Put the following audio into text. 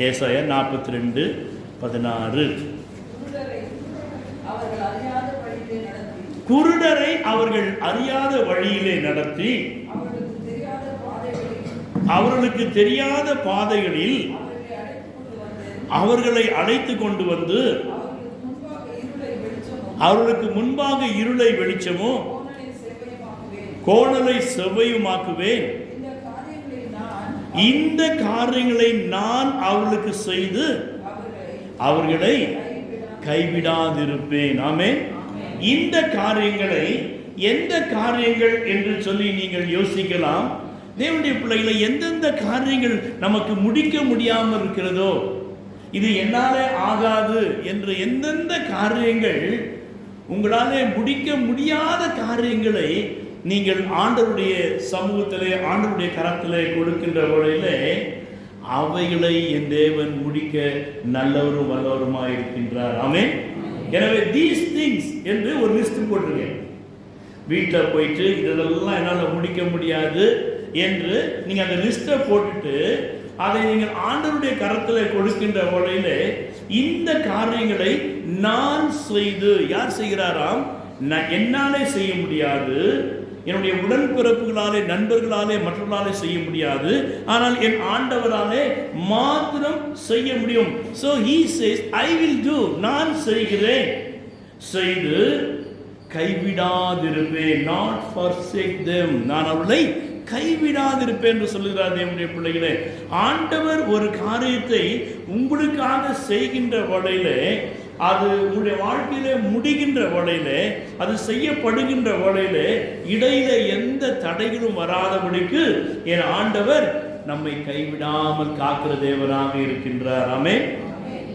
ஏசாயா 42:16. குருடரை அவர்கள் அறியாத வழியிலே நடத்தி அவர்களுக்கு தெரியாத பாதைகளில் அவர்களை அழைத்து கொண்டு வந்து அவர்களுக்கு முன்பாக இருளை வெளிச்சமோ கோணலை செவ்வையுமாக்குவேன். இந்த காரியங்களை நான் அவர்களுக்கு செய்து அவர்களை கைவிடாதிருப்பேன். ஆமென். இந்த காரியங்களை எந்த காரியங்கள் என்று சொல்லி நீங்கள் யோசிக்கலாம். தேவனுடைய பிள்ளைகளை எந்தெந்த காரியங்கள் நமக்கு முடிக்க முடியாமல் இருக்கிறதோ, இது என்னாலே ஆகாது என்று எந்தெந்த காரியங்கள் உங்களாலே முடிக்க முடியாத காரியங்களை நீங்கள் ஆண்டவருடைய சமூகத்திலே ஆண்டவருடைய கரத்திலே கொடுக்கின்ற வழியிலே அவைகளை என் தேவன் முடிக்க நல்லவரும் வல்லவருமாய் இருக்கின்றார். ஆமென். எனவே தீஸ் திங்ஸ் என்று ஒரு லிஸ்ட் போட்டிருக்கேன். வீட்டில் போயிட்டு இதெல்லாம் என்னால் முடிக்க முடியாது என்று நீங்கள் அந்த லிஸ்ட்டை போட்டுட்டு அதை நீங்கள் ஆண்டவருடைய கரத்தில் கொடுக்கின்ற வழியில இந்த காரியங்களை நான் செய்து, யார் செய்கிறாராம்? என்னாலே செய்ய முடியாது, என்னுடைய உடன்பிறப்புகளாலே நண்பர்களாலே மற்றவர்களாலே செய்ய முடியாது, ஆனால் என் ஆண்டவராலே மாத்திரம் செய்ய முடியும். So he says I will do, நான் செய்கிறேன், செய்து கைவிடாதிருப்பேன், not forsake them, நான் அவர்களை கைவிடாதிருப்பேன் என்று சொல்லுகிறார். தேவனுடைய பிள்ளைகளே, ஆண்டவர் ஒரு காரியத்தை உங்களுக்காக செய்கின்ற வேளையிலே, அது உங்களுடைய வாழ்க்கையிலே முடிகின்ற வேளையிலே, அது செய்யப்படுகின்ற வேளையிலே இடையில எந்த தடைகளும் வராதபடிக்கு என் ஆண்டவர் நம்மை கைவிடாமல் காக்கிற தேவனாக இருக்கின்றார். ஆமென்.